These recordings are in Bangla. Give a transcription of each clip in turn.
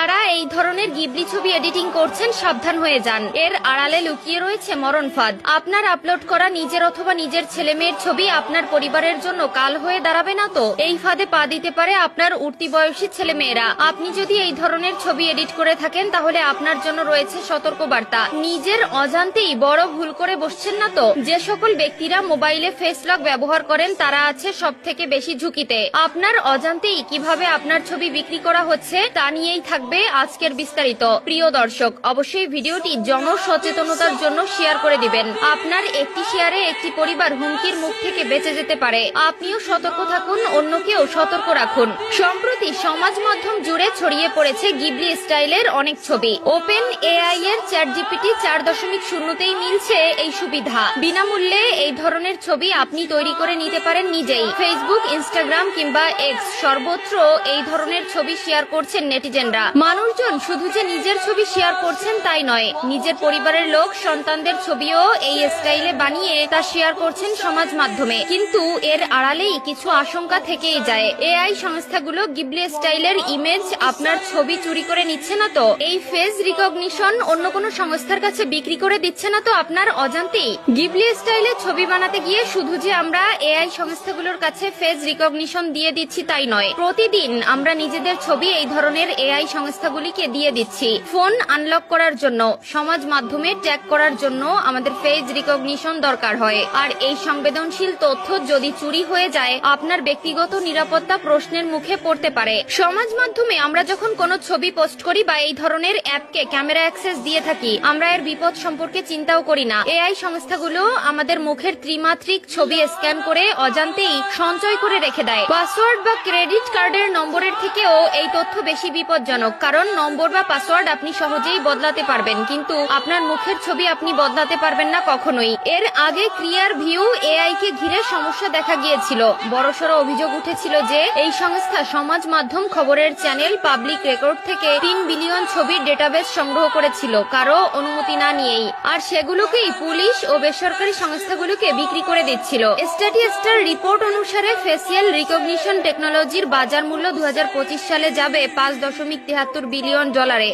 যারা এই ধরনের গিবলি ছবি এডিটিং করছেন সাবধান হয়ে যান, এর আড়ালে লুকিয়ে রয়েছে মরণ ফাঁদ। আপনার আপলোড করা নিজের অথবা নিজের ছেলে মেয়ের ছবি আপনার পরিবারের জন্য কাল হয়ে দাঁড়াবে না তো? এই ফাঁদে পা দিতে পারে আপনার উঠতি বয়সী ছেলে মেয়েরা। আপনি যদি এই ধরনের ছবি এডিট করে থাকেন তাহলে আপনার জন্য রয়েছে সতর্কবার্তা। নিজের অজান্তেই বড় ভুল করে বসছেন না তো? যে সকল ব্যক্তিরা মোবাইলে ফেস লক ব্যবহার করেন তারা আছে সব থেকে বেশি ঝুঁকিতে। আপনার অজান্তেই কিভাবে আপনার ছবি বিক্রি করা হচ্ছে তা নিয়েই থাকবে আজকের বিস্তারিত। প্রিয় দর্শক, অবশ্যই ভিডিওটি জনসচেতনতার জন্য শেয়ার করে দিবেন। আপনার একটি শেয়ারে একটি পরিবার হুমকির মুখ থেকে বেঁচে যেতে পারে। আপনিও সতর্ক থাকুন, অন্যকেও সতর্ক রাখুন। সম্প্রতি সমাজ মাধ্যম জুড়ে ছড়িয়ে পড়েছে গিবলি স্টাইলের অনেক ছবি। ওপেন এআই এর চ্যাটজিপিটি 4.0তেই মিলছে এই সুবিধা। বিনামূল্যে এই ধরনের ছবি আপনি তৈরি করে নিতে পারেন নিজেই। ফেসবুক, ইনস্টাগ্রাম কিংবা এক্স সর্বত্র এই ধরনের ছবি শেয়ার করছেন নেটিজেনরা। মানুষজন শুধু যে নিজের ছবি শেয়ার করছেন তাই নয়, নিজের পরিবারের লোক, সন্তানদের ছবিও এই স্টাইলে বানিয়ে তা শেয়ার করছেন সমাজ মাধ্যমে। কিন্তু এর আড়ালেই কিছু আশঙ্কা থেকেই যায়। এআই সংস্থাগুলো গিবলি স্টাইলের ইমেজ, আপনার ছবি চুরি করে নিচ্ছে না তো? এই ফেস রিকগনিশন অন্য কোনো সংস্থার কাছে বিক্রি করে দিচ্ছে না তো আপনার অজান্তেই? গিবলি স্টাইলে ছবি বানাতে গিয়ে শুধু যে আমরা এআই সংস্থাগুলোর কাছে ফেস রিকগনিশন দিয়ে দিচ্ছি তাই নয়, প্রতিদিন আমরা নিজেদের ছবি এই ধরনের এআই সংস্থাগুলিকে দিয়ে দিচ্ছি। ফোন আনলক করার জন্য, সমাজ মাধ্যমে ট্যাগ করার জন্য আমাদের ফেস রিকগনিশন দরকার হয়। আর এই সংবেদনশীল তথ্য যদি চুরি হয়ে যায়, আপনার ব্যক্তিগত নিরাপত্তা প্রশ্নের মুখে পড়তে পারে। সমাজ মাধ্যমে আমরা যখন কোনো ছবি পোস্ট করি বা এই ধরনের অ্যাপকে ক্যামেরা অ্যাক্সেস দিয়ে থাকি, আমরা এর বিপদ সম্পর্কে চিন্তাও করি না। এআই সংস্থাগুলো আমাদের মুখের ত্রিমাত্রিক ছবি স্ক্যান করে অজান্তেই সঞ্চয় করে রেখে দেয়। পাসওয়ার্ড বা ক্রেডিট কার্ডের নম্বরের থেকেও এই তথ্য বেশি বিপজ্জনক, কারণ নম্বর বা পাসওয়ার্ড আপনি সহজেই বদলাতে পারবেন, কিন্তু আপনার মুখের ছবি আপনি বদলাতে পারবেন না কখনোই। এর আগে ক্লিয়ার ভিউ এআই কে ঘিরে সমস্যা দেখা গিয়েছিল। বড়সড় অভিযোগ উঠেছিল যে এই সংস্থা সমাজ মাধ্যম, খবরের চ্যানেল, পাবলিক রেকর্ড থেকে 3 বিলিয়ন ছবির ডেটাবেস সংগ্রহ করেছিল কারো অনুমতি না নিয়েই, আর সেগুলোকেই পুলিশ ও বেসরকারি সংস্থাগুলোকে বিক্রি করে দিচ্ছিল। স্ট্যাটিস্টার রিপোর্ট অনুসারে ফেসিয়াল রিকগনিশন টেকনোলজির বাজার মূল্য 2025 সালে যাবে $5.73 বিলিয়ন,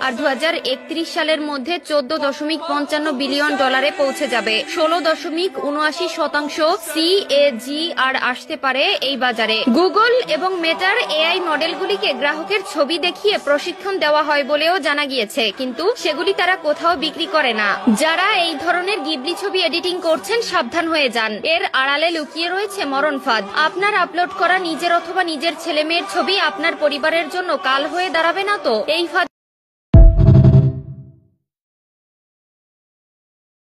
আর 2031 সালের মধ্যে $14.55 বিলিয়ন পৌঁছে যাবে। 16.79% CAGR আসতে পারে এই বাজারে। গুগল এবং মেটার এআই মডেলগুলিকে গ্রাহকের ছবি দেখিয়ে প্রশিক্ষণ দেওয়া হয় বলেও জানা গিয়েছে, কিন্তু সেগুলি তারা কোথাও বিক্রি করে না। যারা এই ধরনের গিবলি ছবি এডিটিং করছেন সাবধান হয়ে যান, এর আড়ালে লুকিয়ে রয়েছে মরণ ফাঁদ। আপনার আপলোড করা নিজের অথবা নিজের ছেলে মেয়ের ছবি আপনার পরিবারের জন্য কাল হয়ে দাঁড়াবে না তো? এই ফাঁদ